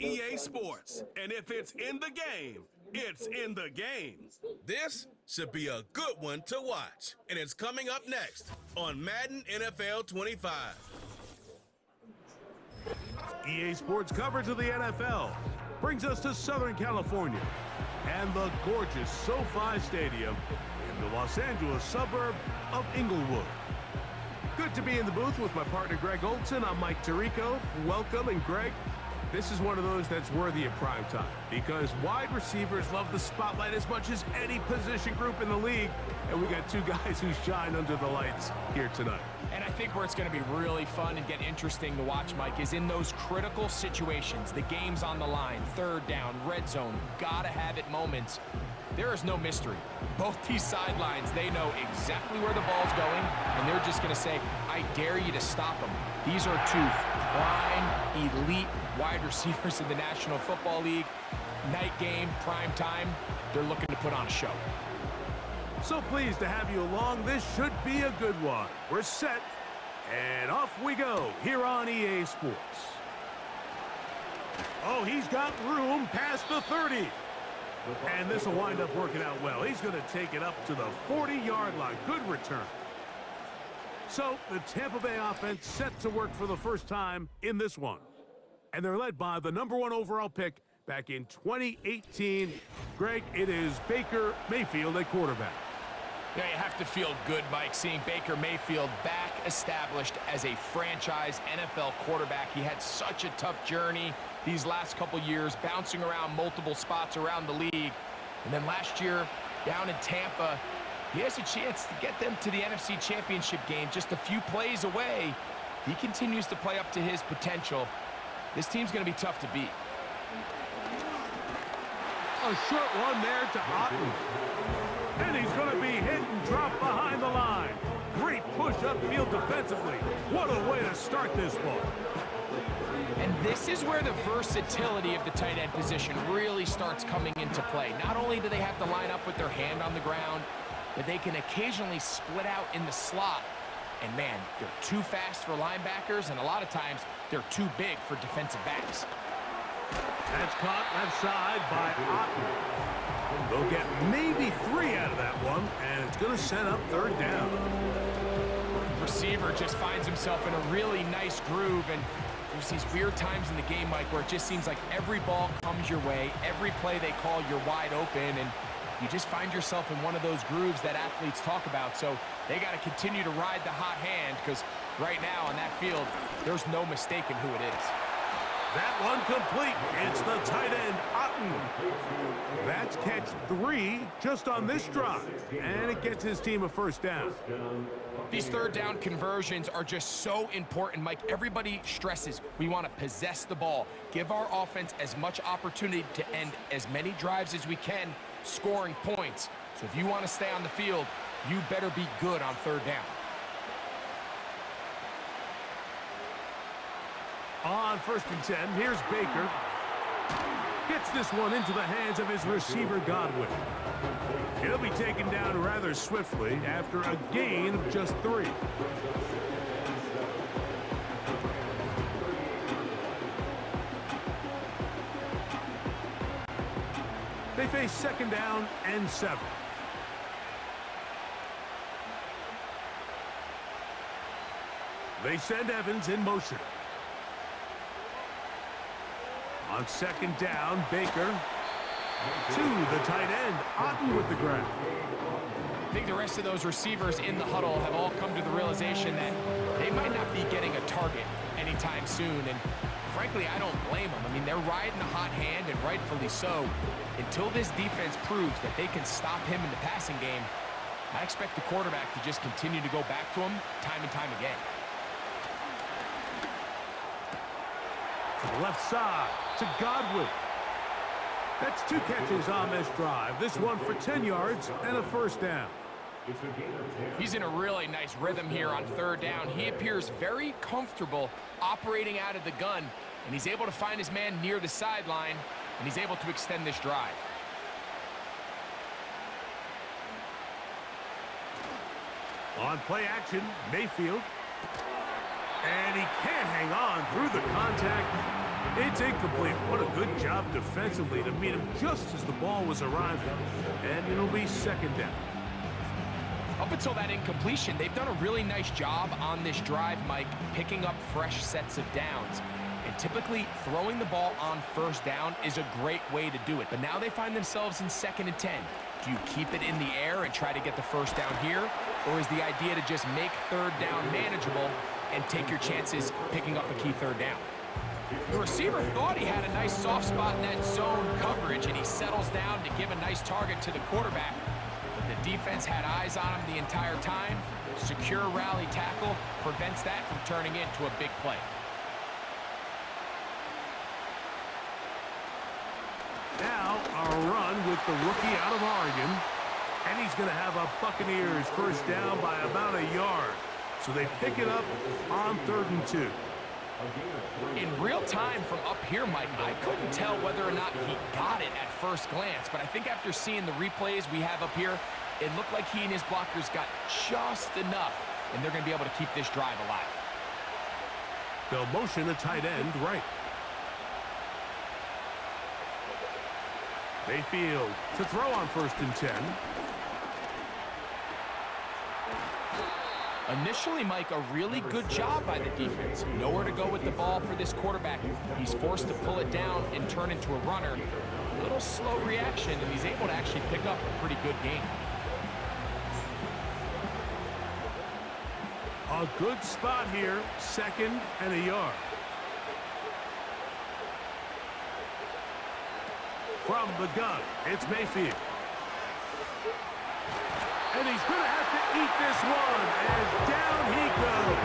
EA Sports. And if it's in the game, it's in the game. This should be a good one to watch. And it's coming up next on Madden NFL 25. EA Sports coverage of the NFL brings us to Southern California and the gorgeous SoFi Stadium in the Los Angeles suburb of Inglewood. Good to be in the booth with my partner Greg Olson. I'm Mike Tirico. Welcome, and Greg, this is one of those that's worthy of prime time because wide receivers love the spotlight as much as any position group in the league, and we got two guys who shine under the lights here tonight. And I think where it's going to be really fun and get interesting to watch, Mike, is in those critical situations. The game's on the line, third down, red zone, gotta have it moments. There is no mystery. Both these sidelines, they know exactly where the ball's going, and they're just going to say, I dare you to stop them. These are two prime, elite wide receivers in the National Football League. Night game, prime time, they're looking to put on a show. So pleased to have you along. This should be a good one. We're set, and off we go here on EA Sports. Oh, he's got room past the 30. And this will wind up working out well. He's going to take it up to the 40-yard line. Good return. So the Tampa Bay offense set to work for the first time in this one. And they're led by the #1 overall pick back in 2018. Greg, it is Baker Mayfield at quarterback. Yeah, you have to feel good, Mike, seeing Baker Mayfield back established as a franchise NFL quarterback. He had such a tough journey these last couple years, bouncing around multiple spots around the league. And then last year, down in Tampa, he has a chance to get them to the NFC Championship game just a few plays away. He continues to play up to his potential. This team's going to be tough to beat. A short one there to Otten. And he's going to be hit and dropped behind the line. Great push upfield defensively. What a way to start this ball. And this is where the versatility of the tight end position really starts coming into play. Not only do they have to line up with their hand on the ground, but they can occasionally split out in the slot. And man, they're too fast for linebackers, and a lot of times they're too big for defensive backs. That's caught left side by Otten. They'll get maybe 3 out of that one, and it's going to set up third down. Receiver just finds himself in a really nice groove, and there's these weird times in the game, Mike, where it just seems like every ball comes your way, every play they call, you're wide open, and you just find yourself in one of those grooves that athletes talk about. So they got to continue to ride the hot hand, because right now on that field, there's no mistaking who it is. That one complete. It's the tight end, Otten. That's catch 3 just on this drive, and it gets his team a first down. These third down conversions are just so important, Mike. Everybody stresses we want to possess the ball, give our offense as much opportunity to end as many drives as we can, scoring points. So if you want to stay on the field, you better be good on third down. On 1st and 10, here's Baker. Gets this one into the hands of his receiver, Godwin. He'll be taken down rather swiftly after a gain of just 3. They face 2nd down and 7. They send Evans in motion. On 2nd down, Baker to the tight end, Otten with the grab. I think the rest of those receivers in the huddle have all come to the realization that they might not be getting a target anytime soon, and frankly, I don't blame them. I mean, they're riding the hot hand, and rightfully so. Until this defense proves that they can stop him in the passing game, I expect the quarterback to just continue to go back to him time and time again. To the left side, to Godwin. That's 2 catches on this drive. This one for 10 yards and a first down. He's in a really nice rhythm here on 3rd down. He appears very comfortable operating out of the gun, and he's able to find his man near the sideline, and he's able to extend this drive. On play action, Mayfield. And he can't hang on through the contact. It's incomplete. What a good job defensively to meet him just as the ball was arriving. And it'll be second down. Up until that incompletion, they've done a really nice job on this drive, Mike, picking up fresh sets of downs. And typically, throwing the ball on first down is a great way to do it. But now they find themselves in 2nd and 10. Do you keep it in the air and try to get the first down here? Or is the idea to just make 3rd down manageable and take your chances picking up a key 3rd down? The receiver thought he had a nice soft spot in that zone coverage, and he settles down to give a nice target to the quarterback. But the defense had eyes on him the entire time. Secure rally tackle prevents that from turning into a big play. Now, our run with the rookie out of Oregon. And he's going to have a Buccaneers first down by about a yard. So they pick it up on 3rd and 2. In real time from up here, Mike, I couldn't tell whether or not he got it at first glance. But I think after seeing the replays we have up here, it looked like he and his blockers got just enough. And they're going to be able to keep this drive alive. They'll motion a tight end right. Mayfield to throw on 1st and 10. Initially, Mike, a really good job by the defense. Nowhere to go with the ball for this quarterback. He's forced to pull it down and turn into a runner. A little slow reaction, and he's able to actually pick up a pretty good game. A good spot here, 2nd and a yard. From the gun, it's Mayfield. And he's going to have to eat this one as down he goes.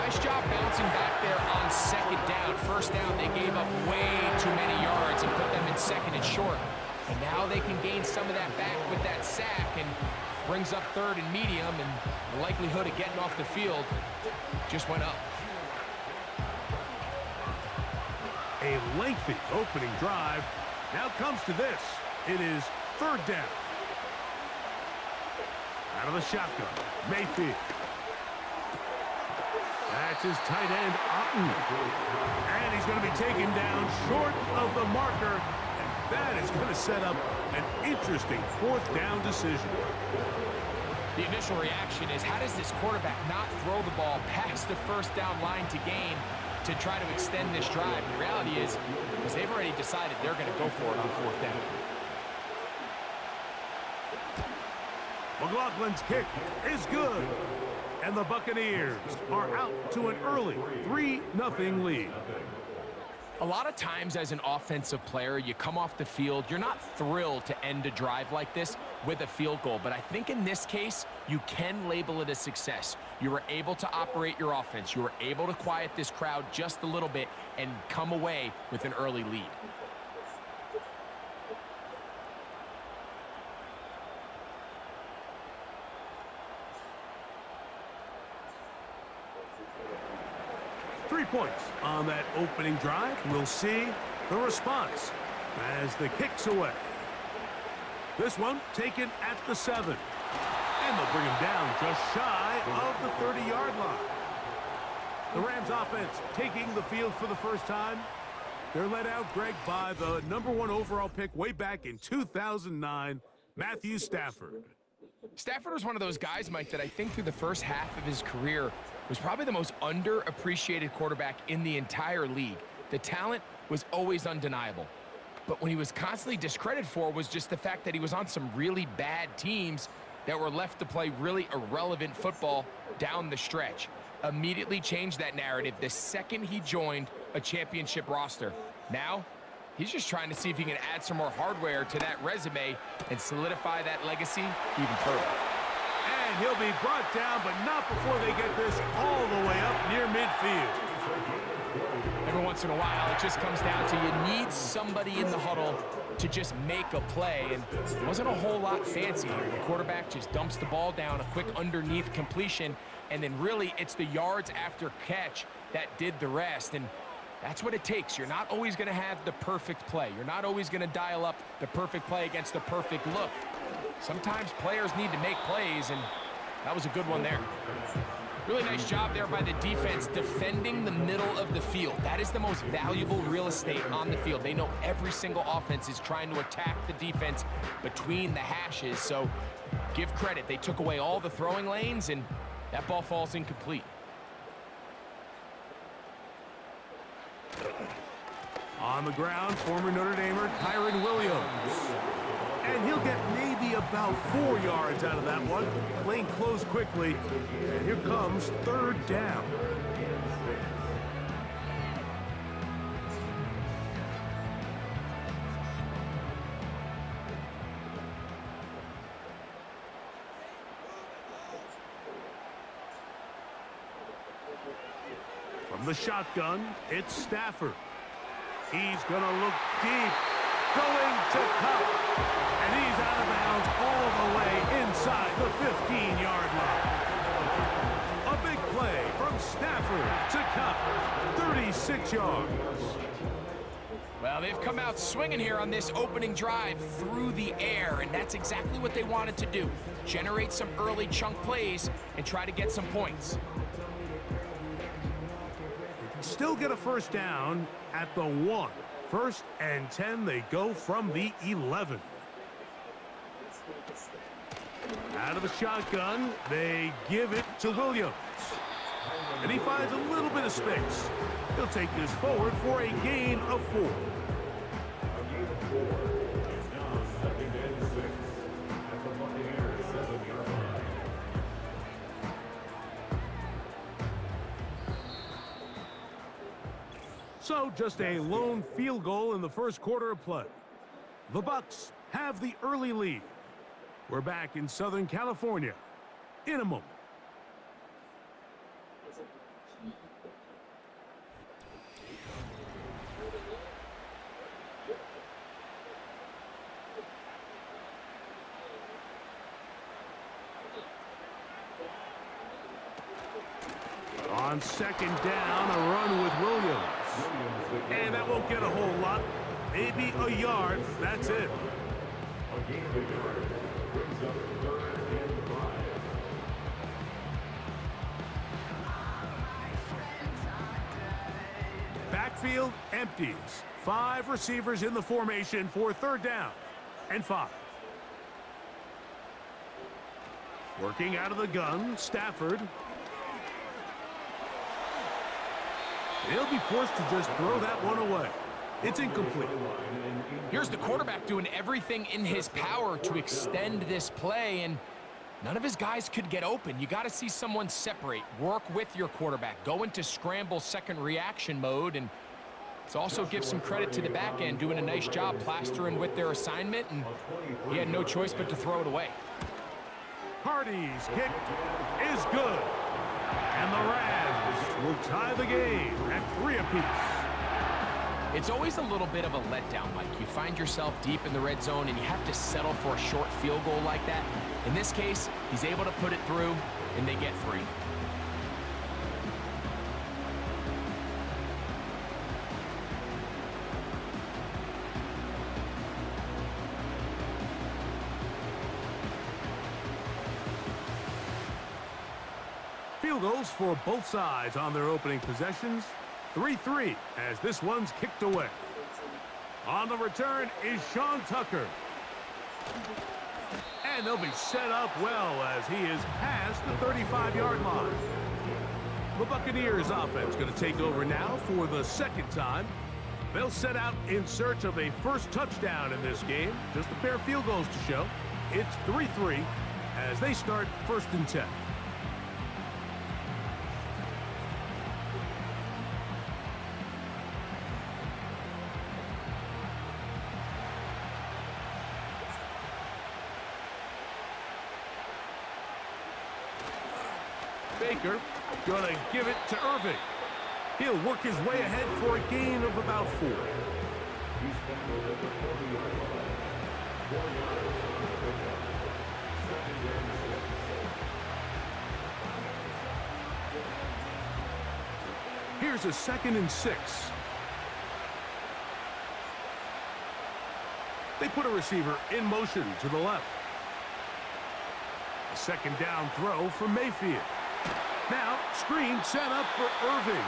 Nice job bouncing back there on 2nd down. First down, they gave up way too many yards and put them in 2nd and short. And now they can gain some of that back with that sack and brings up 3rd and medium, and the likelihood of getting off the field just went up. A lengthy opening drive. Now comes to this. It is 3rd down. Out of the shotgun, Mayfield. That's his tight end, Otten. And he's going to be taken down short of the marker. And that is going to set up an interesting 4th down decision. The initial reaction is, how does this quarterback not throw the ball past the first down line to gain to try to extend this drive? The reality is, because they've already decided they're going to go for it on 4th down. McLaughlin's kick is good. And the Buccaneers are out to an early 3-0 lead. A lot of times as an offensive player, you come off the field, you're not thrilled to end a drive like this with a field goal. But I think in this case, you can label it a success. You were able to operate your offense. You were able to quiet this crowd just a little bit and come away with an early lead. Points on that opening drive. We'll see the response as the kick's away. This one taken at the 7. And they'll bring him down just shy of the 30-yard line. The Rams offense taking the field for the first time. They're led out, Greg, by the #1 overall pick way back in 2009, Matthew Stafford. Stafford was one of those guys, Mike, that I think through the first half of his career was probably the most underappreciated quarterback in the entire league. The talent was always undeniable. But when he was constantly discredited for was just the fact that he was on some really bad teams that were left to play really irrelevant football down the stretch. Immediately changed that narrative the second he joined a championship roster. Now, he's just trying to see if he can add some more hardware to that resume and solidify that legacy even further. And he'll be brought down, but not before they get this all the way up near midfield. Every once in a while, it just comes down to you need somebody in the huddle to just make a play, and it wasn't a whole lot fancy here. The quarterback just dumps the ball down, a quick underneath completion, and then really it's the yards after catch that did the rest, and that's what it takes. You're not always going to have the perfect play. You're not always going to dial up the perfect play against the perfect look. Sometimes players need to make plays, and that was a good one there. Really nice job there by the defense defending the middle of the field. That is the most valuable real estate on the field. They know every single offense is trying to attack the defense between the hashes, so give credit. They took away all the throwing lanes, and that ball falls incomplete. On the ground, former Notre Damer Kyron Williams. And he'll get maybe about 4 yards out of that one. Lane closed quickly, and here comes third down. From the shotgun, it's Stafford. He's going to look deep, going to Cup, and he's out of bounds all the way inside the 15-yard line. A big play from Stafford to Cup, 36 yards. Well, they've come out swinging here on this opening drive through the air, and that's exactly what they wanted to do. Generate some early chunk plays and try to get some points. Still get a first down at the 1. 1st and 10, they go from the 11. Out of the shotgun, they give it to Williams. And he finds a little bit of space. He'll take this forward for a gain of 4. So just a lone field goal in the first quarter of play. The Bucs have the early lead. We're back in Southern California in a moment. On second down, a run with Williams. And that won't get a whole lot. Maybe a yard. That's it. Backfield empties. 5 receivers in the formation for third down and 5. Working out of the gun, Stafford. He'll be forced to just throw that one away. It's incomplete. Here's the quarterback doing everything in his power to extend this play, and none of his guys could get open. You got to see someone separate, work with your quarterback, go into scramble second reaction mode, and let's also give some credit to the back end doing a nice job plastering with their assignment, and he had no choice but to throw it away. Hardy's kick is good. And the Rams will tie the game at 3 apiece. It's always a little bit of a letdown, Mike. You find yourself deep in the red zone and you have to settle for a short field goal like that. In this case, he's able to put it through, and they get 3. Field goals for both sides on their opening possessions. 3-3 as this one's kicked away. On the return is Sean Tucker. And they'll be set up well as he is past the 35-yard line. The Buccaneers offense going to take over now for the second time. They'll set out in search of a first touchdown in this game. Just a pair of field goals to show. It's 3-3 as they start 1st and 10. Baker gonna give it to Irving. He'll work his way ahead for a gain of about 4. Here's a 2nd and 6. They put a receiver in motion to the left. A 2nd down throw for Mayfield. Now, screen set up for Irving.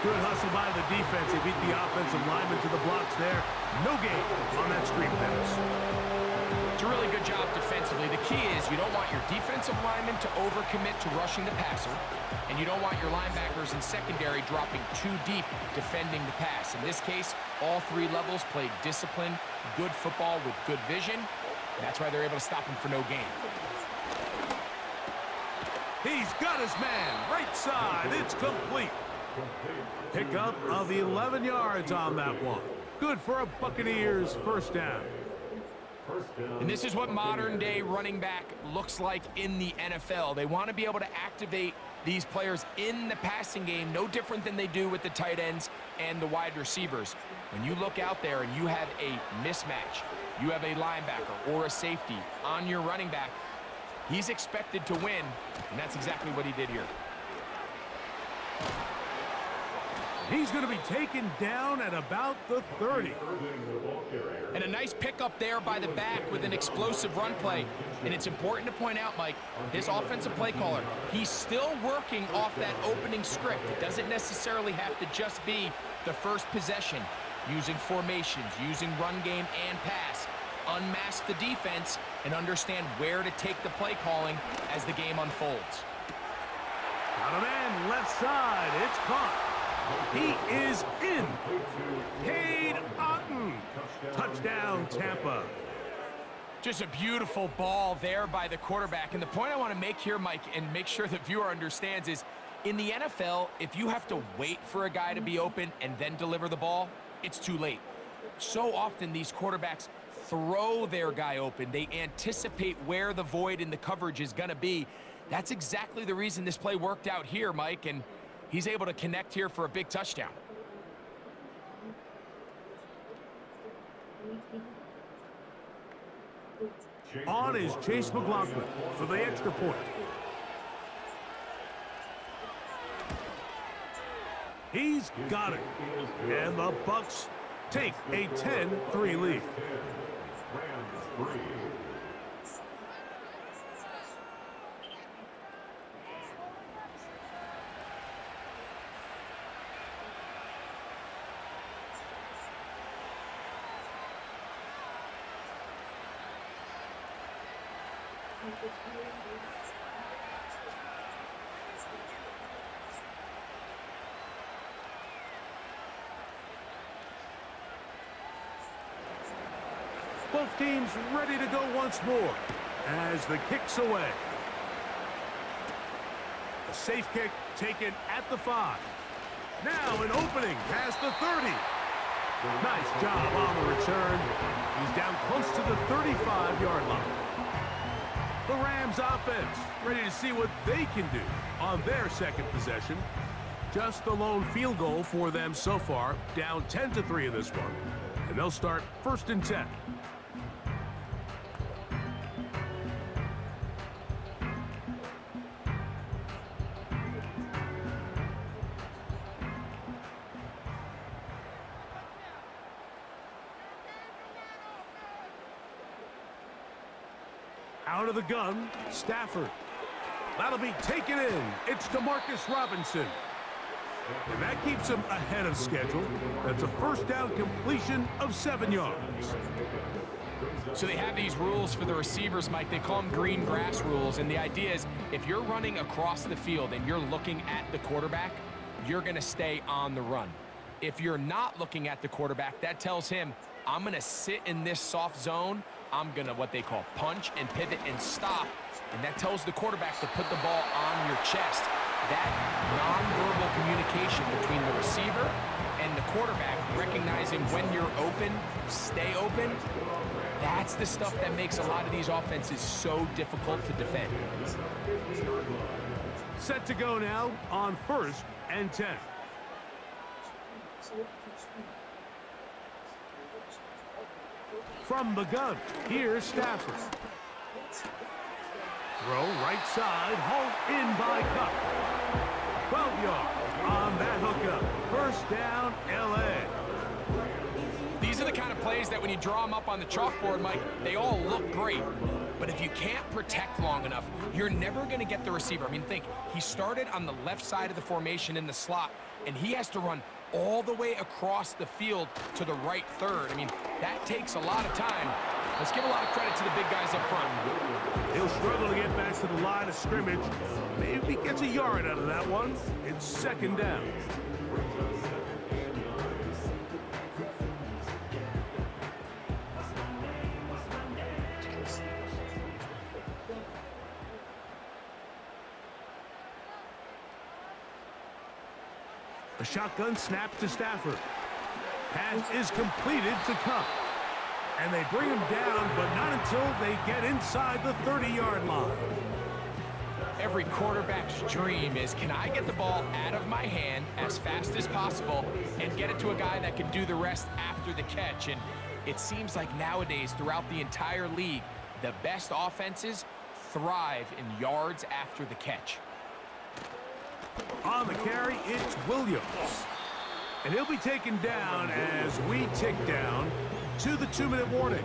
Good hustle by the defense. They beat the offensive lineman to the blocks there. No gain on that screen pass. It's a really good job defensively. The key is you don't want your defensive lineman to overcommit to rushing the passer, and you don't want your linebackers in secondary dropping too deep defending the pass. In this case, all three levels played disciplined, good football with good vision. That's why they're able to stop him for no gain. He's got his man, right side, it's complete. Pickup of 11 yards on that one. Good for a Buccaneers first down. And this is what modern-day running back looks like in the NFL. They want to be able to activate these players in the passing game, no different than they do with the tight ends and the wide receivers. When you look out there and you have a mismatch, you have a linebacker or a safety on your running back, he's expected to win, and that's exactly what he did here. He's going to be taken down at about the 30. And a nice pickup there by the back with an explosive run play. And it's important to point out, Mike, this offensive play caller, he's still working off that opening script. It doesn't necessarily have to just be the first possession. Using formations, using run game and pass. Unmask the defense and understand where to take the play calling as the game unfolds. Got a man left side. It's caught. He is in. Cade Otton. Touchdown, Tampa. Just a beautiful ball there by the quarterback. And the point I want to make here, Mike, and make sure the viewer understands is, in the NFL, if you have to wait for a guy to be open and then deliver the ball, it's too late. So often these quarterbacks throw their guy open. They anticipate where the void in the coverage is going to be. That's exactly the reason this play worked out here, Mike, and he's able to connect here for a big touchdown. On is Chase McLaughlin for the extra point. He's got it. And the Bucs take a 10-3 lead. Both teams ready to go once more as the kick's away. A safe kick taken at the 5. Now an opening past the 30. Nice job on the return. He's down close to the 35-yard line. The Rams offense ready to see what they can do on their second possession. Just the lone field goal for them so far, down 10-3 in this one. And they'll start 1st and 10. Out of the gun, Stafford. That'll be taken in. It's DeMarcus Robinson. And that keeps him ahead of schedule. That's a first down completion of 7 yards. So they have these rules for the receivers, Mike. They call them green grass rules. And the idea is if you're running across the field and you're looking at the quarterback, you're going to stay on the run. If you're not looking at the quarterback, that tells him, I'm going to sit in this soft zone. I'm going to what they call punch and pivot and stop. And that tells the quarterback to put the ball on your chest. That nonverbal communication between the receiver and the quarterback, recognizing when you're open, stay open, that's the stuff that makes a lot of these offenses so difficult to defend. Set to go now on 1st and 10. From the gun, here's Stafford. Throw right side, hauled in by Cup. 12 yards on that hookup. First down, L.A. These are the kind of plays that when you draw them up on the chalkboard, Mike, they all look great. But if you can't protect long enough, you're never going to get the receiver. I mean, think, he started on the left side of the formation in the slot, and he has to run all the way across the field to the right third. I mean, that takes a lot of time. Let's give a lot of credit to the big guys up front. He'll struggle to get back to the line of scrimmage. Maybe he gets a yard out of that one. It's second down. A shotgun snap to Stafford. Pass is completed to Cup. And they bring him down, but not until they get inside the 30-yard line. Every quarterback's dream is, can I get the ball out of my hand as fast as possible and get it to a guy that can do the rest after the catch? And it seems like nowadays, throughout the entire league, the best offenses thrive in yards after the catch. On the carry, it's Williams. And he'll be taken down as we tick down to the 2-minute warning.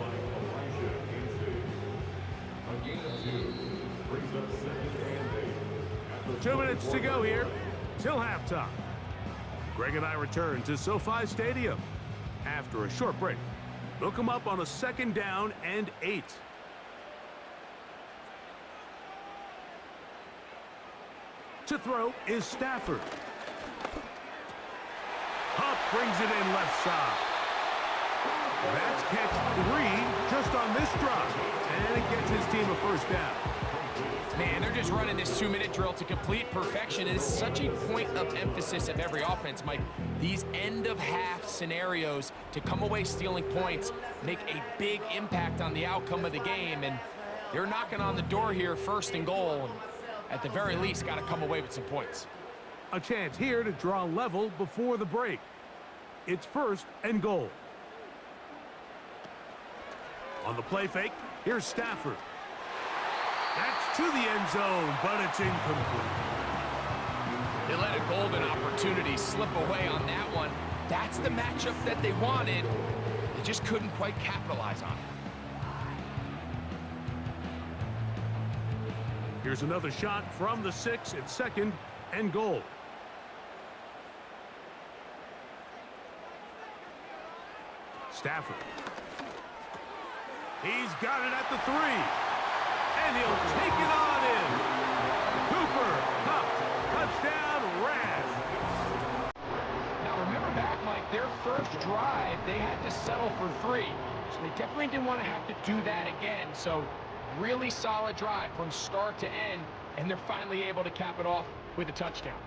Two minutes to go here till halftime. Greg and I return to SoFi Stadium after a short break. They'll come up on a 2nd down and 8. To throw is Stafford. Hupp brings it in left side. That's catch 3 just on this drive. And it gets his team a first down. Man, they're just running this 2-minute drill to complete perfection. It is such a point of emphasis of every offense, Mike. These end-of-half scenarios to come away stealing points make a big impact on the outcome of the game. And they're knocking on the door here, 1st and goal. And at the very least, got to come away with some points. A chance here to draw level before the break. It's 1st and goal. On the play fake, here's Stafford. That's to the end zone, but it's incomplete. They let a golden opportunity slip away on that one. That's the matchup that they wanted. They just couldn't quite capitalize on it. Here's another shot from the 6 at 2nd and goal. Stafford. He's got it at the 3. And he'll take it on in. Cooper, Cup, touchdown, Rams. Now remember back, Mike, their first drive, they had to settle for 3. So they definitely didn't want to have to do that again. So really solid drive from start to end, and they're finally able to cap it off with a touchdown.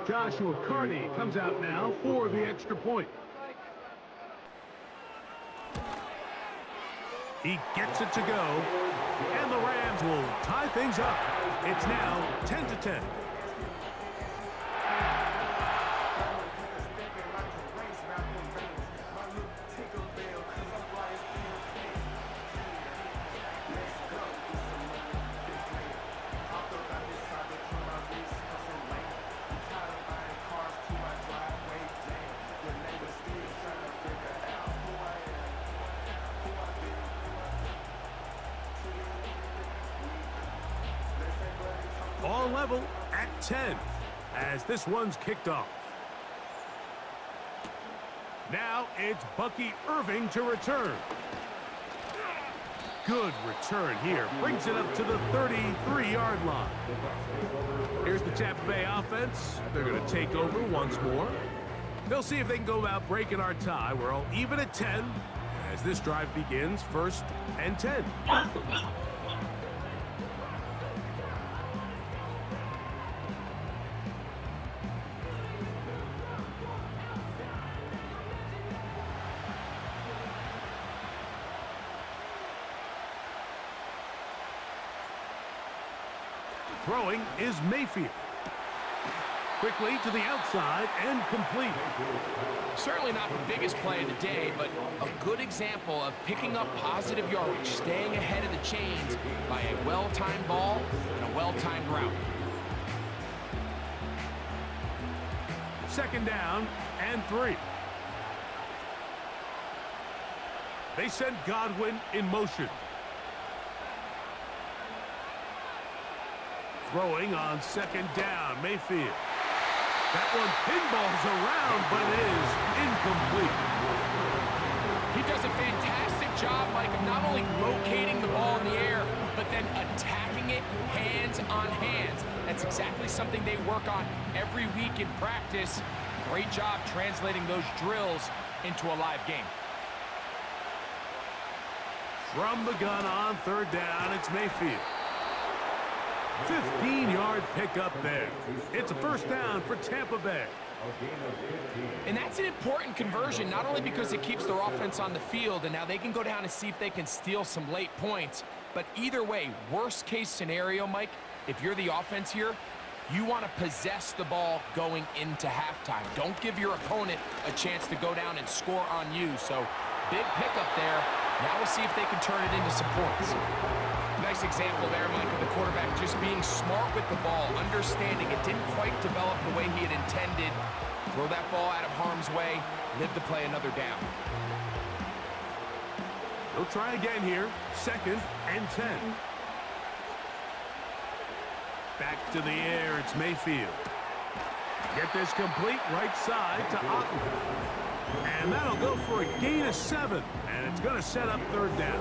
Joshua Carney comes out now for the extra point. He gets it to go, and the Rams will tie things up. It's now 10-10. All level at 10 as this one's kicked off. Now it's Bucky Irving to return. Good return here. Brings it up to the 33-yard line. Here's the Tampa Bay offense. They're going to take over once more. They'll see if they can go about breaking our tie. We're all even at 10 as this drive begins, 1st and 10. Throwing is Mayfield. Quickly to the outside and complete. Certainly not the biggest play of the day, but a good example of picking up positive yardage, staying ahead of the chains by a well-timed ball and a well-timed route. Second down and 3. They send Godwin in motion. Throwing on second down, Mayfield. That one pinballs around, but it is incomplete. He does a fantastic job, Mike, of not only locating the ball in the air, but then attacking it hands on hands. That's exactly something they work on every week in practice. Great job translating those drills into a live game. From the gun on third down, it's Mayfield. 15-yard pickup there. It's a first down for Tampa Bay. And that's an important conversion, not only because it keeps their offense on the field, and now they can go down and see if they can steal some late points. But either way, worst case scenario, Mike, if you're the offense here, you want to possess the ball going into halftime. Don't give your opponent a chance to go down and score on you. So big pickup there. Now we'll see if they can turn it into some points. Nice example there, Mike, of the quarterback just being smart with the ball, understanding it didn't quite develop the way he had intended. Throw that ball out of harm's way, live to play another down. They'll try again here. Second and 10. Back to the air, it's Mayfield. Get this complete right side to Otten. And that'll go for a gain of 7. And it's going to set up third down.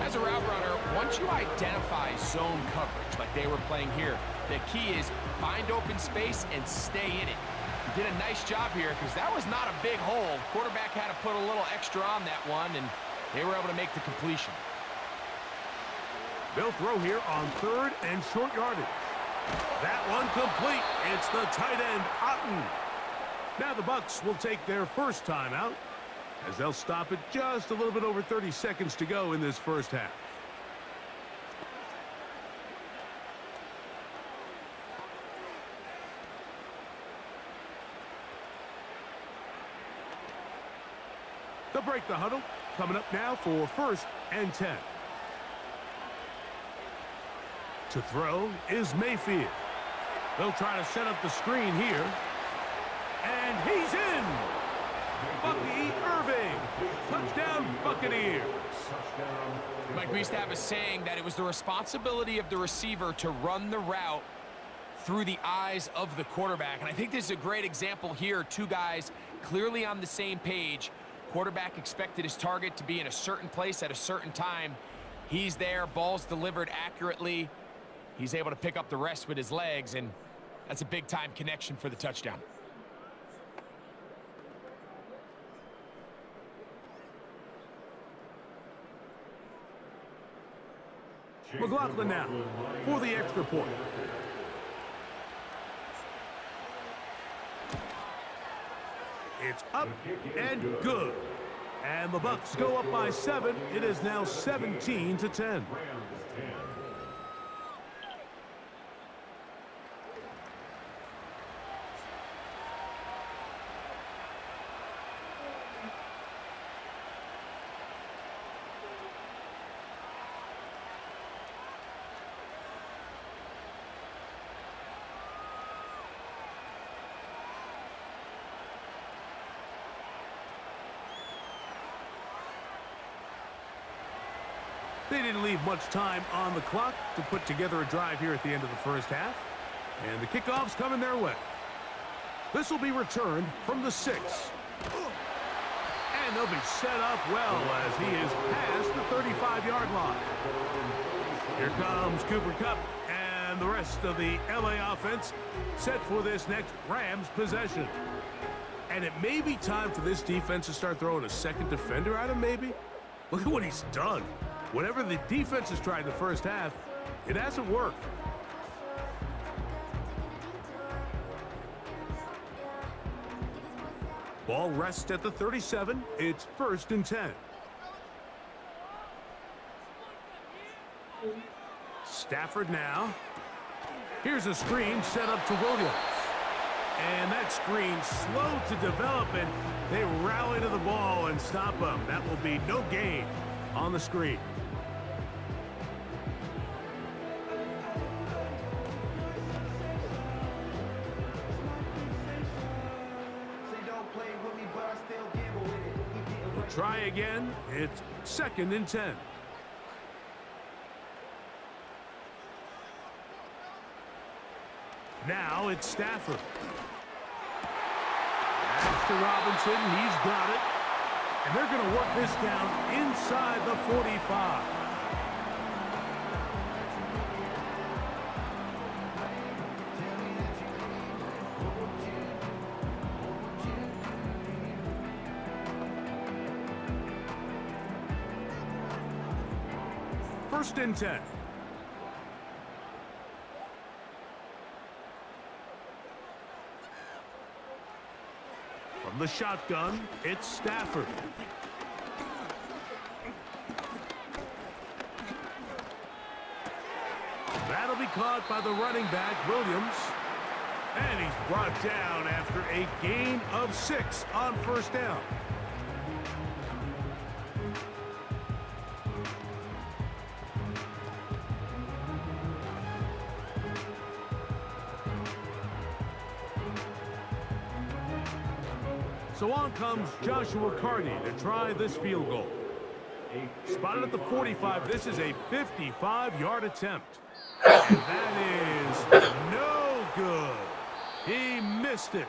As a route runner, once you identify zone coverage like they were playing here, the key is find open space and stay in it. He did a nice job here because that was not a big hole. Quarterback had to put a little extra on that one, and they were able to make the completion. They'll throw here on third and short yardage. That one complete. It's the tight end, Otten. Now the Bucs will take their first timeout, as they'll stop it just a little bit over 30 seconds to go in this first half. They'll break the huddle. Coming up now for first and 10. To throw is Mayfield. They'll try to set up the screen here. And he's in! Bucky Irving. Touchdown, Buccaneers. Mike, we used to have a saying that it was the responsibility of the receiver to run the route through the eyes of the quarterback. And I think this is a great example here. Two guys clearly on the same page. Quarterback expected his target to be in a certain place at a certain time. He's there, ball's delivered accurately. He's able to pick up the rest with his legs, and that's a big-time connection for the touchdown. McLaughlin now for the extra point. It's up and good. And the Bucs go up by 7. It is now 17-10. They didn't leave much time on the clock to put together a drive here at the end of the first half. And the kickoff's coming their way. This will be returned from the 6. And they'll be set up well as he is past the 35-yard line. Here comes Cooper Kupp and the rest of the LA offense set for this next Rams possession. And it may be time for this defense to start throwing a second defender at him, maybe. Look at what he's done. Whatever the defense has tried in the first half, it hasn't worked. Ball rests at the 37. It's first and 10. Stafford now. Here's a screen set up to Williams. And that screen slow to develop, and they rally to the ball and stop him. That will be no gain on the screen. We'll try again. It's 2nd and 10. Now it's Stafford. That's to Robinson. He's got it. And they're going to work this down inside the 45. First and 10. From the shotgun, it's Stafford. That'll be caught by the running back, Williams. And he's brought down after a gain of 6 on first down. So on comes Joshua Carney to try this field goal. Spotted at the 45. This is a 55-yard attempt. And that is no good. He missed it.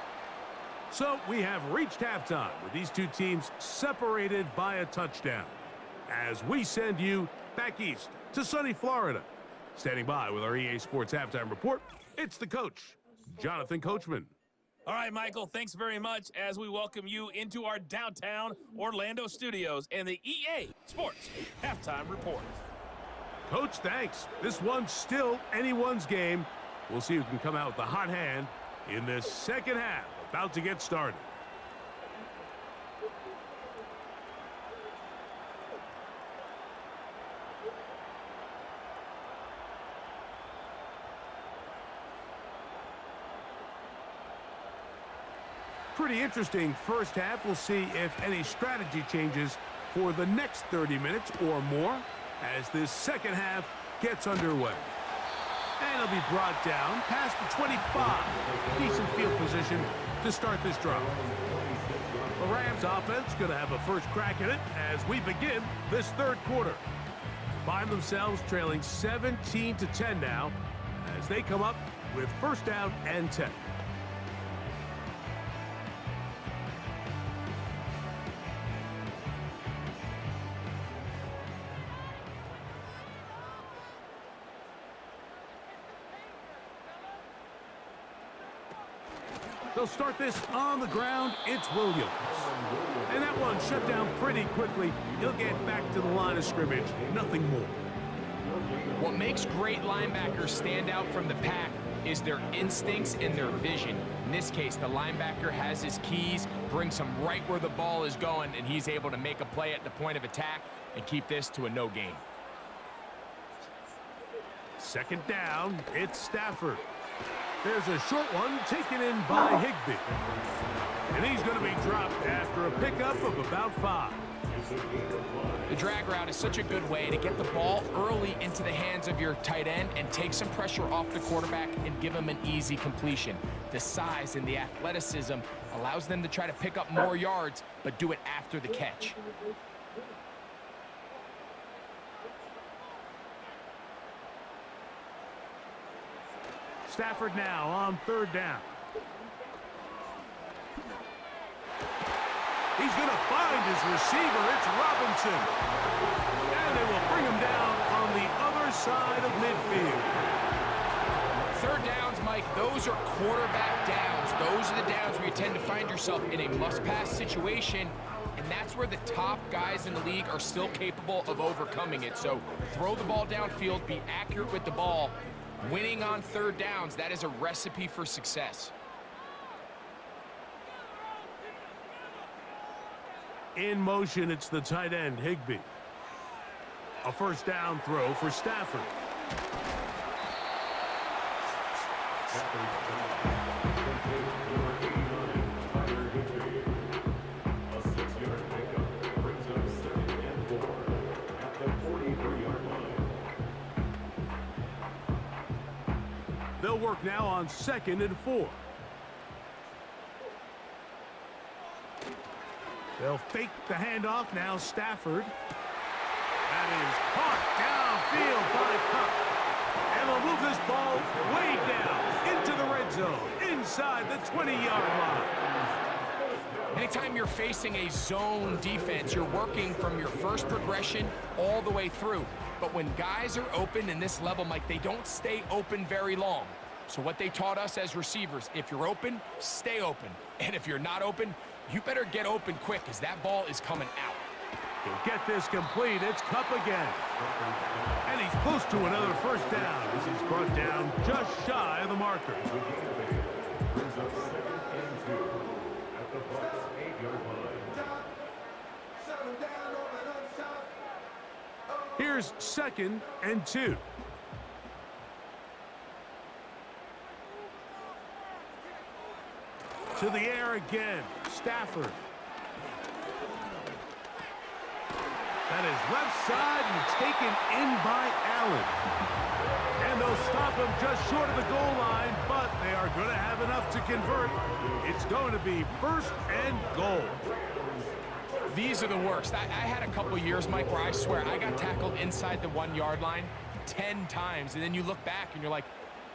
So we have reached halftime with these two teams separated by a touchdown. As we send you back east to sunny Florida. Standing by with our EA Sports Halftime Report, it's the coach, Jonathan Coachman. All right, Michael, thanks very much as we welcome you into our downtown Orlando studios and the EA Sports Halftime Report. Coach, thanks. This one's still anyone's game. We'll see who can come out with the hot hand in this second half, about to get started. Pretty interesting first half. We'll see if any strategy changes for the next 30 minutes or more as this second half gets underway. And it'll be brought down past the 25. Decent field position to start this drive. The Rams offense going to have a first crack at it as we begin this third quarter. Find themselves trailing 17-10 now as they come up with first down and 10. They'll start this on the ground. It's Williams. And that one shut down pretty quickly. He'll get back to the line of scrimmage. Nothing more. What makes great linebackers stand out from the pack is their instincts and their vision. In this case, the linebacker has his keys, brings him right where the ball is going, and he's able to make a play at the point of attack and keep this to a no gain. Second down, it's Stafford. There's a short one taken in by Higbee. And he's going to be dropped after a pickup of about 5. The drag route is such a good way to get the ball early into the hands of your tight end and take some pressure off the quarterback and give him an easy completion. The size and the athleticism allows them to try to pick up more yards, but do it after the catch. Stafford now on third down. He's going to find his receiver. It's Robinson. And they will bring him down on the other side of midfield. Third downs, Mike, those are quarterback downs. Those are the downs where you tend to find yourself in a must-pass situation, and that's where the top guys in the league are still capable of overcoming it. So throw the ball downfield, be accurate with the ball. Winning on third downs, that is a recipe for success. In motion, it's the tight end, Higbee. A first down throw for Stafford. They'll work now on 2nd and 4. They'll fake the handoff. Now Stafford. That is caught downfield by Cup. And they'll move this ball way down into the red zone, inside the 20-yard line. Anytime you're facing a zone defense, you're working from your first progression all the way through. But when guys are open in this level, Mike, they don't stay open very long. So what they taught us as receivers, if you're open, stay open. And if you're not open, you better get open quick, because that ball is coming out. He'll get this complete. It's Cup again. And he's close to another first down as he's brought down just shy of the marker. Here's 2nd and 2. To the air again. Stafford. That is left side and taken in by Allen. And they'll stop him just short of the goal line, but they are going to have enough to convert. It's going to be 1st and goal. These are the worst. I had a couple years, Mike, where I swear I got tackled inside the 1-yard line 10 times, and then you look back and you're like,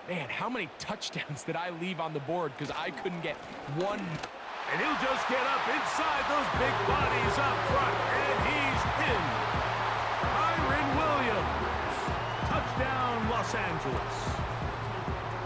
man, how many touchdowns did I leave on the board because I couldn't get one? And he'll just get up inside those big bodies up front, and he's in. Kyren Williams. Touchdown, Los Angeles.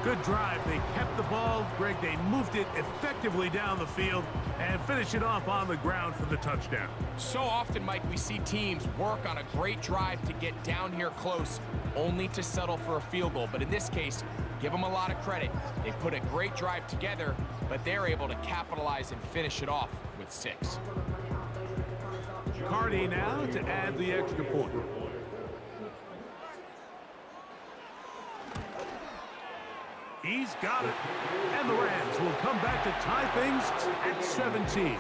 Good drive. They kept the ball. Greg, they moved it effectively down the field and finish it off on the ground for the touchdown. So often, Mike, we see teams work on a great drive to get down here close, only to settle for a field goal. But in this case, give them a lot of credit. They put a great drive together, but they're able to capitalize and finish it off with 6. Carney now to add the extra point. He's got it. And the Rams will come back to tie things at 17.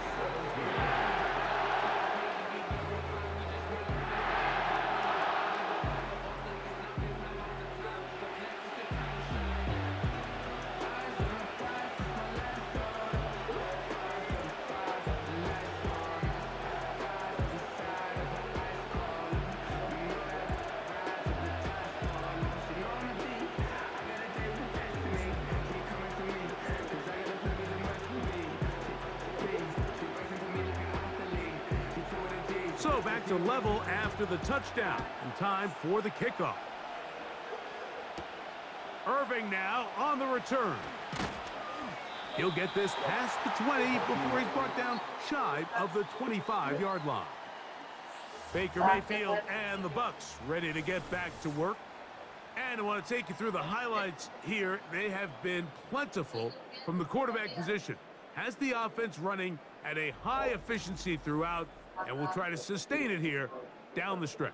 So back to level after the touchdown, and time for the kickoff. Irving now on the return. He'll get this past the 20 before he's brought down shy of the 25-yard line. Baker Mayfield and the Bucs ready to get back to work. And I want to take you through the highlights here. They have been plentiful from the quarterback position. Has the offense running at a high efficiency throughout, and we'll try to sustain it here down the stretch.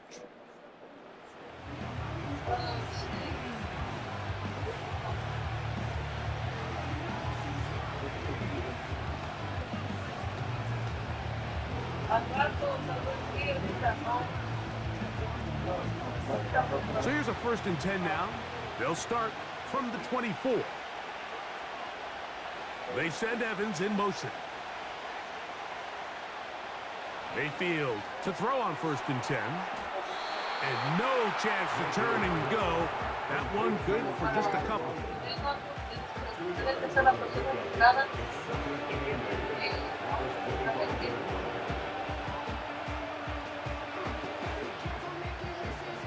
So here's a 1st and 10 now. They'll start from the 24. They send Evans in motion. Mayfield to throw on 1st and 10. And no chance to turn and go. That one good for just a couple.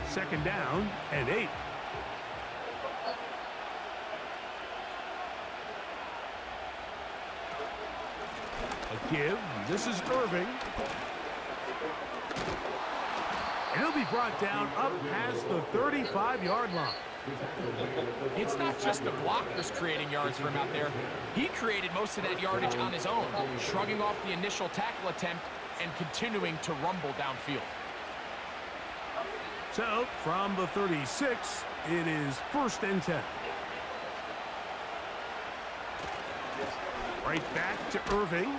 Second down and 8. A give. This is Irving. And he'll be brought down up past the 35-yard line. It's not just the blockers creating yards for him out there. He created most of that yardage on his own, shrugging off the initial tackle attempt and continuing to rumble downfield. So, from the 36, it is 1st and 10. Right back to Irving.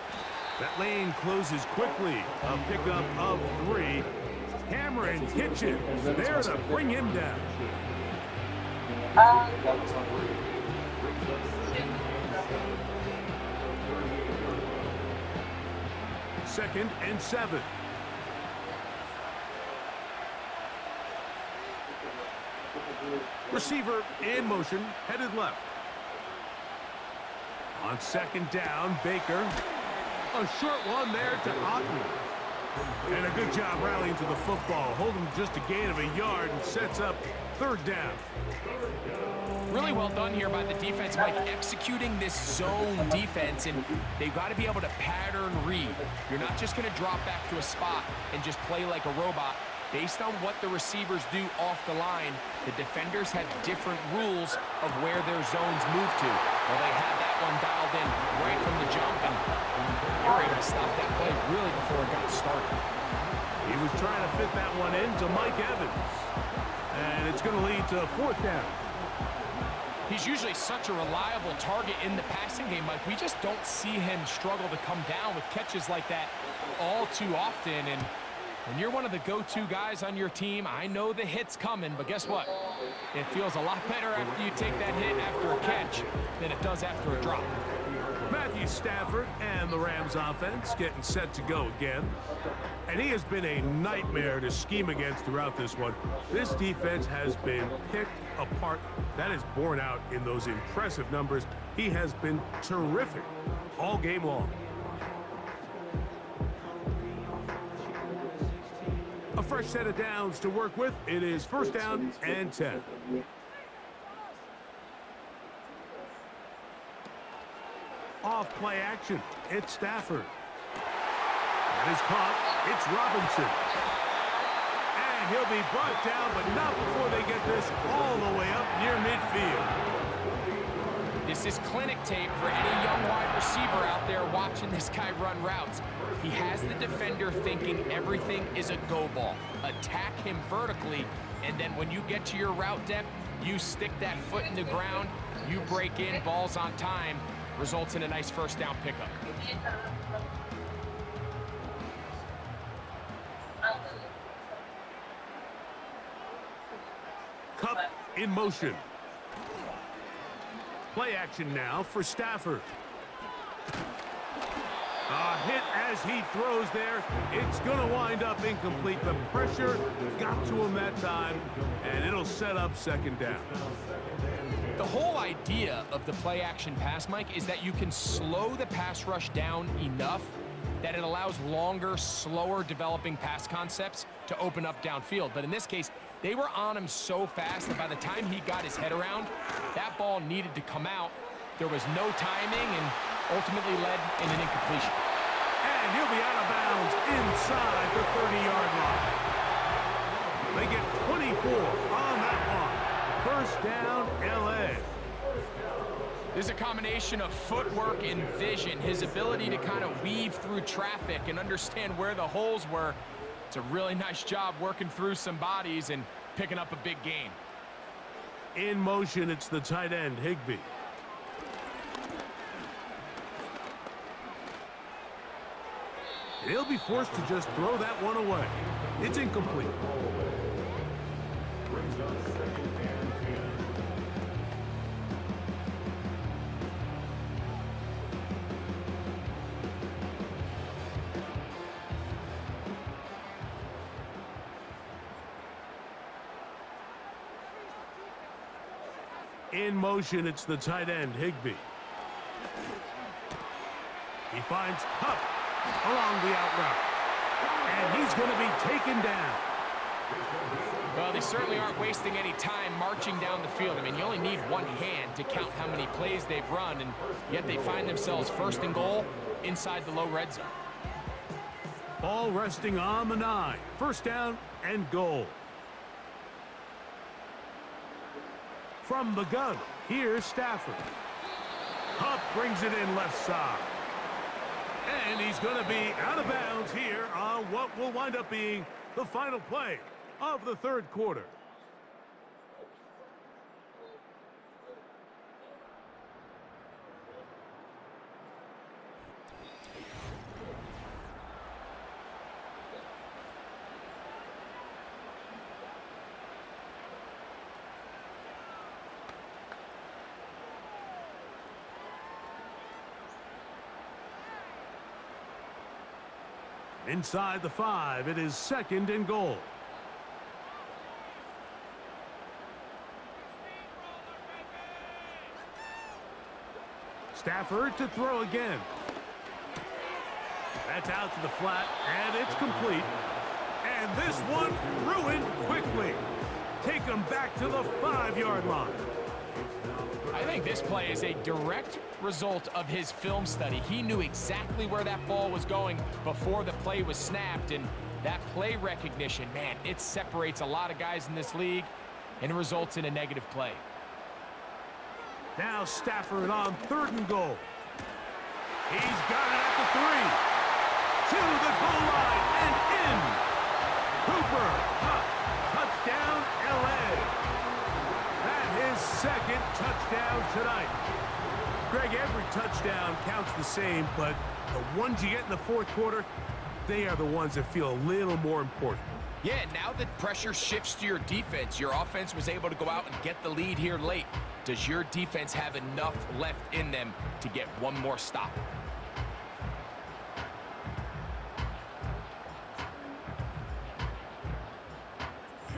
That lane closes quickly. A pickup of 3. Cameron Kitchens there to bring him down. Second and 7. Receiver in motion, headed left. On second down, Baker. A short one there to Otten. And a good job rallying to the football. Holding just a gain of a yard and sets up third down. Really well done here by the defense, Mike, executing this zone defense, and they've got to be able to pattern read. You're not just going to drop back to a spot and just play like a robot. Based on what the receivers do off the line, the defenders have different rules of where their zones move to. Well, they had that one dialed in right from the jump, and they were able to stop that play really before it got started. He was trying to fit that one into Mike Evans, and it's going to lead to fourth down. He's usually such a reliable target in the passing game, Mike. We just don't see him struggle to come down with catches like that all too often. And when you're one of the go-to guys on your team, I know the hit's coming, but guess what? It feels a lot better after you take that hit after a catch than it does after a drop. Matthew Stafford and the Rams offense getting set to go again. And he has been a nightmare to scheme against throughout this one. This defense has been picked apart. That is borne out in those impressive numbers. He has been terrific all game long. A fresh set of downs to work with. It is first down and 10. Off play action. It's Stafford. That is caught. It's Robinson. And he'll be brought down, but not before they get this all the way up near midfield. This is clinic tape for any young wide receiver out there watching this guy run routes. He has the defender thinking everything is a go ball. Attack him vertically, and then when you get to your route depth, you stick that foot in the ground, you break in, balls on time, results in a nice first down pickup. Cup in motion. Play action now for Stafford. A hit as he throws there. It's going to wind up incomplete. The pressure got to him that time, and it'll set up second down. The whole idea of the play action pass, Mike, is that you can slow the pass rush down enough that it allows longer, slower developing pass concepts to open up downfield. But in this case, they were on him so fast that by the time he got his head around, that ball needed to come out. There was no timing and ultimately led in an incompletion. And he'll be out of bounds inside the 30-yard line. They get 24 on that one. First down, L.A. There's a combination of footwork and vision, his ability to kind of weave through traffic and understand where the holes were. It's a really nice job working through some bodies and picking up a big gain. In motion, it's the tight end, Higbee. He'll be forced to just throw that one away. It's incomplete. In motion, it's the tight end, Higbee. He finds Hupp along the out route. And he's going to be taken down. Well, they certainly aren't wasting any time marching down the field. I mean, you only need one hand to count how many plays they've run, and yet they find themselves first and goal inside the low red zone. Ball resting on the 9. First down and goal. From the gun, here's Stafford. Hupp brings it in left side. And he's going to be out of bounds here on what will wind up being the final play of the third quarter. Inside the 5, it is 2nd and goal. Stafford to throw again. That's out to the flat, and it's complete. And this one ruined quickly. Take them back to the 5-yard line. I think this play is a direct result of his film study. He knew exactly where that ball was going before the play was snapped, and that play recognition, man, it separates a lot of guys in this league and results in a negative play. Now Stafford on 3rd and goal. He's got it at the 3. To the goal line and in. Cooper, touchdown, L.A. That is 2nd touchdown tonight. Greg, every touchdown counts the same, but the ones you get in the 4th quarter, they are the ones that feel a little more important. Yeah, now that pressure shifts to your defense, your offense was able to go out and get the lead here late. Does your defense have enough left in them to get one more stop?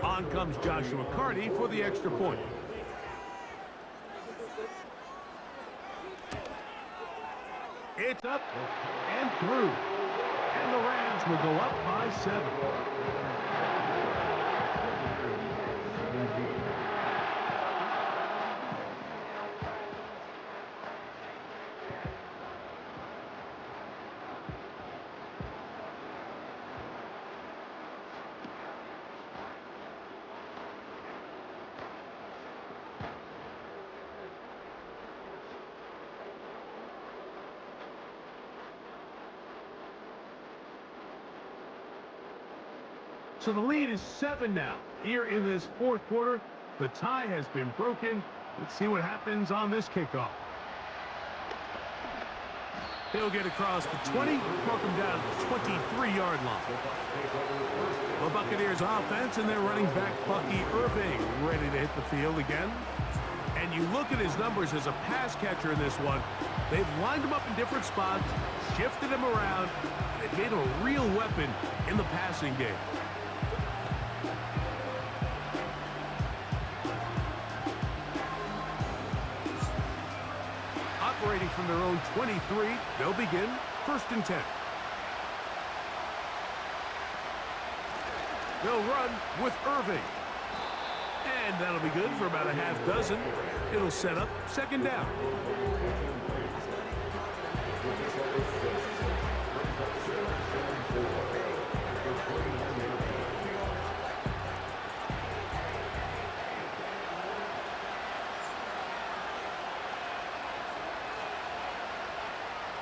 On comes Joshua Carty for the extra point. It's up and through. And the Rams will go up by 7. So the lead is 7 now. Here in this 4th quarter, the tie has been broken. Let's see what happens on this kickoff. They'll get across the 20, mark them down to the 23-yard line. The Buccaneers offense and their running back Bucky Irving ready to hit the field again. And you look at his numbers as a pass catcher in this one. They've lined him up in different spots, shifted him around, and they've made him a real weapon in the passing game. Operating from their own 23, they'll begin 1st and 10. They'll run with Irving. And that'll be good for about a half dozen. It'll set up 2nd down.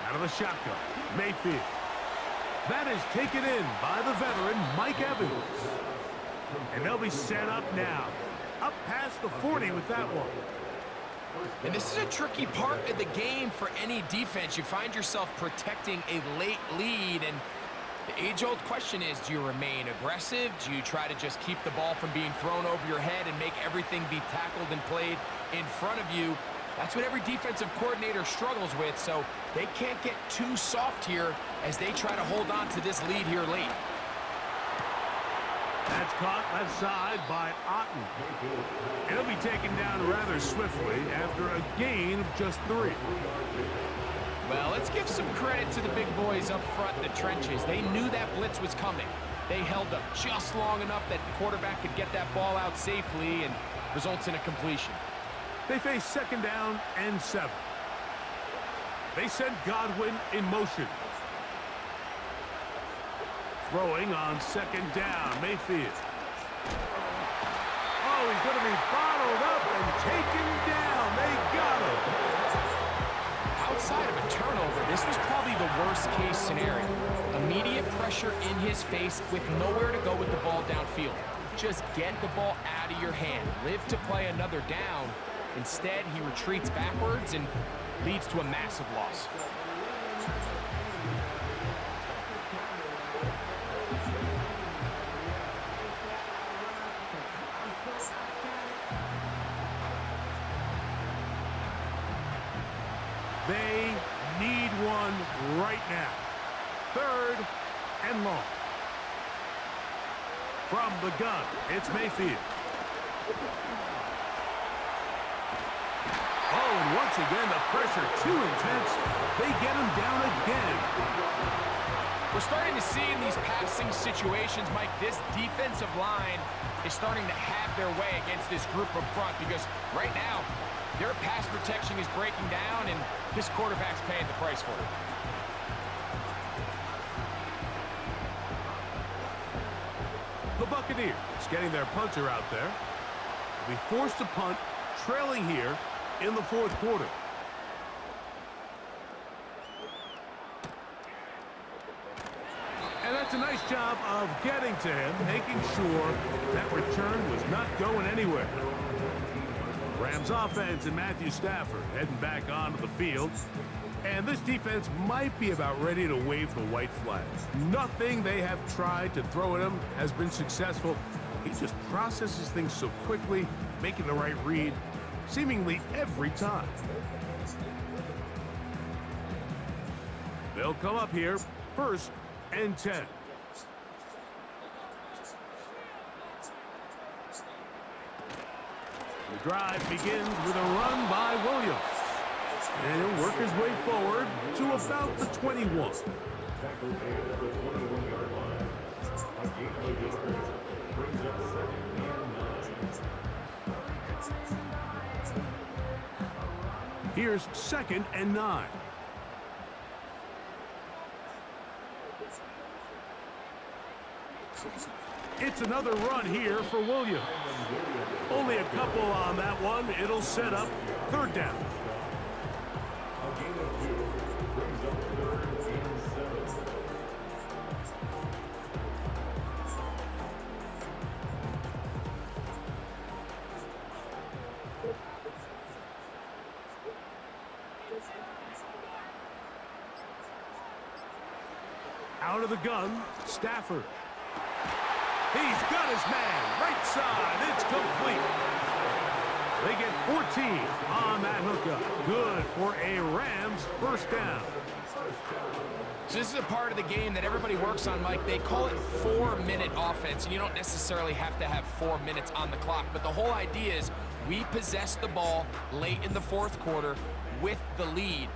Out of the shotgun, Mayfield. That is taken in by the veteran, Mike Evans. And they'll be set up now. Up past the 40 with that one. And this is a tricky part of the game for any defense. You find yourself protecting a late lead, and the age-old question is, do you remain aggressive? Do you try to just keep the ball from being thrown over your head and make everything be tackled and played in front of you? That's what every defensive coordinator struggles with, so they can't get too soft here as they try to hold on to this lead here late. That's caught left side by Otten. He'll be taken down rather swiftly after a gain of just 3. Well, let's give some credit to the big boys up front in the trenches. They knew that blitz was coming. They held up just long enough that the quarterback could get that ball out safely and results in a completion. They face 2nd down and 7. They send Godwin in motion. Throwing on 2nd down, Mayfield. Oh, he's going to be bottled up and taken down. They got him. Outside of a turnover, this was probably the worst-case scenario. Immediate pressure in his face with nowhere to go with the ball downfield. Just get the ball out of your hand. Live to play another down. Instead, he retreats backwards and leads to a massive loss. They need one right now. 3rd and long. From the gun, it's Mayfield. Oh, and once again, the pressure too intense. They get him down again. We're starting to see in these passing situations, Mike, this defensive line is starting to have their way against this group up front because right now, their pass protection is breaking down, and this quarterback's paying the price for it. The Buccaneers getting their punter out there. Will be forced to punt, trailing here in the fourth quarter. And that's a nice job of getting to him, making sure that return was not going anywhere. Rams offense and Matthew Stafford heading back onto the field. And this defense might be about ready to wave the white flag. Nothing they have tried to throw at him has been successful. He just processes things so quickly, making the right read, seemingly every time. They'll come up here, 1st and 10. The drive begins with a run by Williams. And he'll work his way forward to about the 21. Here's 2nd and 9. It's another run here for Williams. Only a couple on that one. It'll set up 3rd down. Out of the gun, Stafford. He's got his man, right side, it's complete. They get 14 on that hookup. Good for a Rams 1st down. So this is a part of the game that everybody works on, Mike. They call it 4-minute offense, and you don't necessarily have to have 4 minutes on the clock. But the whole idea is we possess the ball late in the 4th quarter with the lead.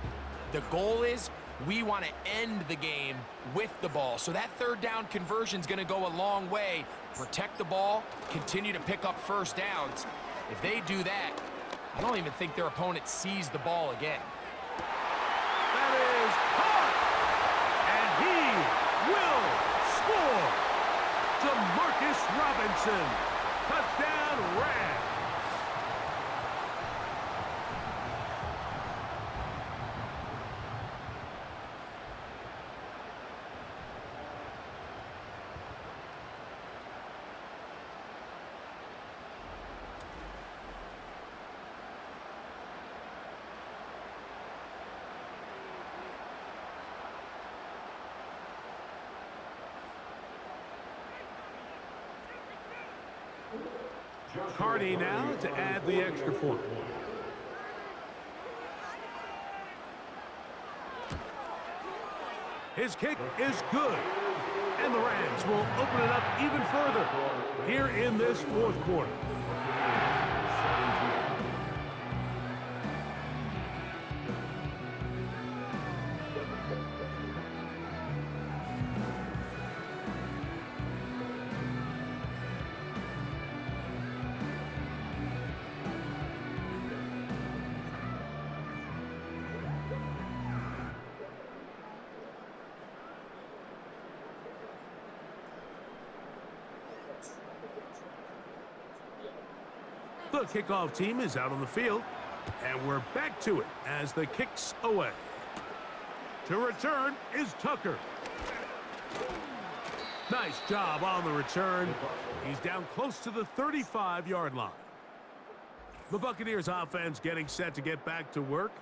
The goal is we want to end the game with the ball. So that 3rd down conversion is going to go a long way. Protect the ball, continue to pick up 1st downs. If they do that, I don't even think their opponent sees the ball again. That is hard. And he will score. DeMarcus Robinson. Touchdown, Rams. Carney now to add the extra point. His kick is good. And the Rams will open it up even further here in this 4th quarter. The kickoff team is out on the field, and we're back to it as the kick's away. To return is Tucker. Nice job on the return. He's down close to the 35-yard line. The Buccaneers offense getting set to get back to work.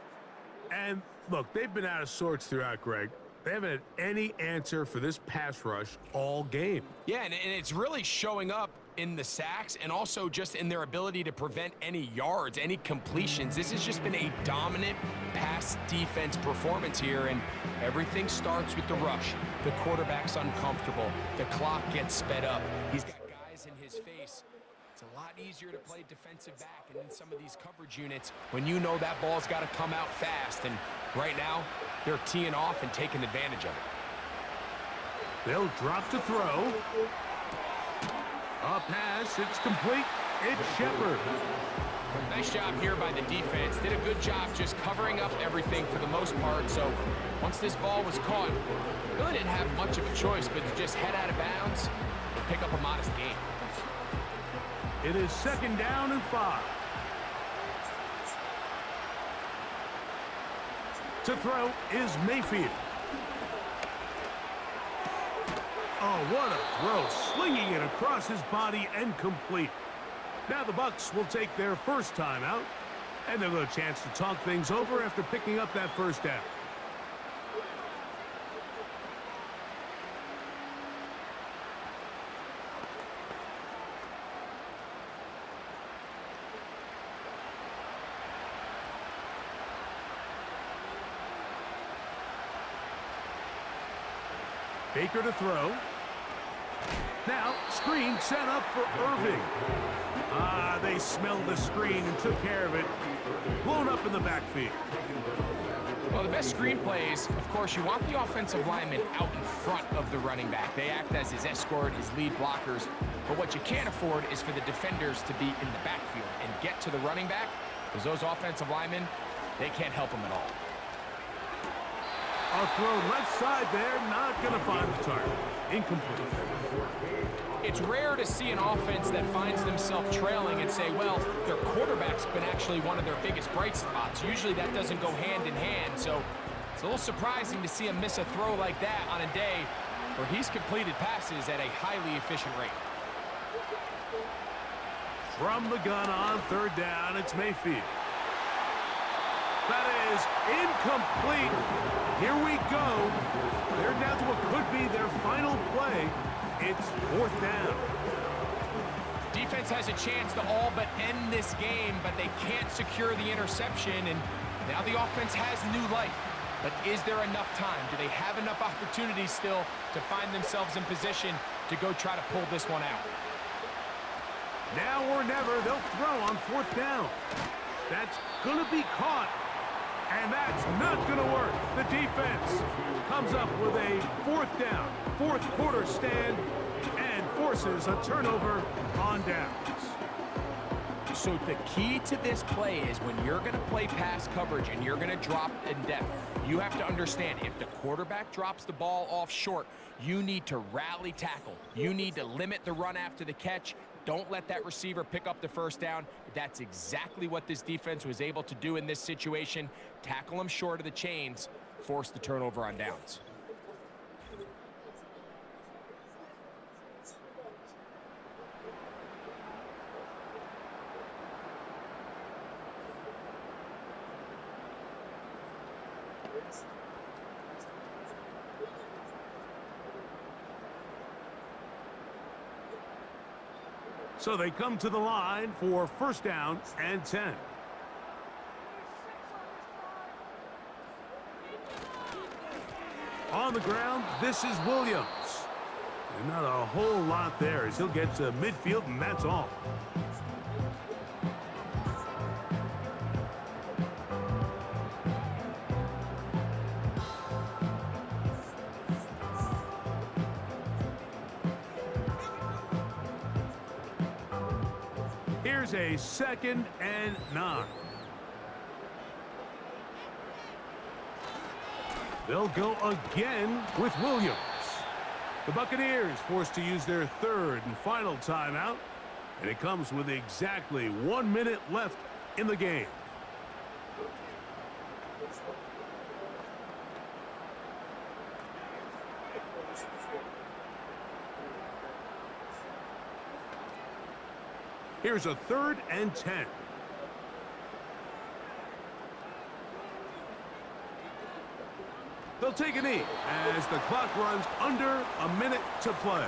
And look, they've been out of sorts throughout, Greg. They haven't had any answer for this pass rush all game. Yeah, and it's really showing up in the sacks and also just in their ability to prevent any yards, any completions. This has just been a dominant pass defense performance here, and everything starts with the rush. The quarterback's uncomfortable. The clock gets sped up. He's got guys in his face. It's a lot easier to play defensive back and in some of these coverage units when you know that ball's got to come out fast, and right now they're teeing off and taking advantage of it. They'll drop to throw. A pass, it's complete. It's Shepard. Nice job here by the defense. Did a good job just covering up everything for the most part. So once this ball was caught, really didn't have much of a choice but to just head out of bounds and pick up a modest gain. It is 2nd down and 5. To throw is Mayfield. Oh, what a throw, slinging it across his body and complete. Now the Bucs will take their first time out, and they'll get a chance to talk things over after picking up that first down. Baker to throw. Now, screen set up for Irving. They smelled the screen and took care of it. Blown up in the backfield. Well, the best screen plays, of course, you want the offensive lineman out in front of the running back. They act as his escort, his lead blockers. But what you can't afford is for the defenders to be in the backfield and get to the running back, because those offensive linemen, they can't help him at all. A throw left side there, not going to find the target. Incomplete. It's rare to see an offense that finds themselves trailing and say, well, their quarterback's been actually one of their biggest bright spots. Usually that doesn't go hand in hand, so it's a little surprising to see him miss a throw like that on a day where he's completed passes at a highly efficient rate. From the gun on 3rd down, it's Mayfield. That is incomplete. Here we go. They're down to what could be their final play. It's 4th down. Defense has a chance to all but end this game, but they can't secure the interception, and now the offense has new life. But is there enough time? Do they have enough opportunities still to find themselves in position to go try to pull this one out? Now or never, they'll throw on 4th down. That's going to be caught. And that's not going to work. The defense comes up with a 4th down, 4th quarter stand, and forces a turnover on downs. So the key to this play is when you're going to play pass coverage and you're going to drop in depth, you have to understand if the quarterback drops the ball off short, you need to rally tackle. You need to limit the run after the catch. Don't let that receiver pick up the first down. That's exactly what this defense was able to do in this situation. Tackle him short of the chains, force the turnover on downs. So they come to the line for 1st down and 10. On the ground, this is Williams. And not a whole lot there as he'll get to midfield, and that's all. Here's a 2nd and 9. They'll go again with Williams. The Buccaneers forced to use their 3rd and final timeout, and it comes with exactly 1 minute left in the game. Here's a 3rd and 10. They'll take a knee as the clock runs under a minute to play.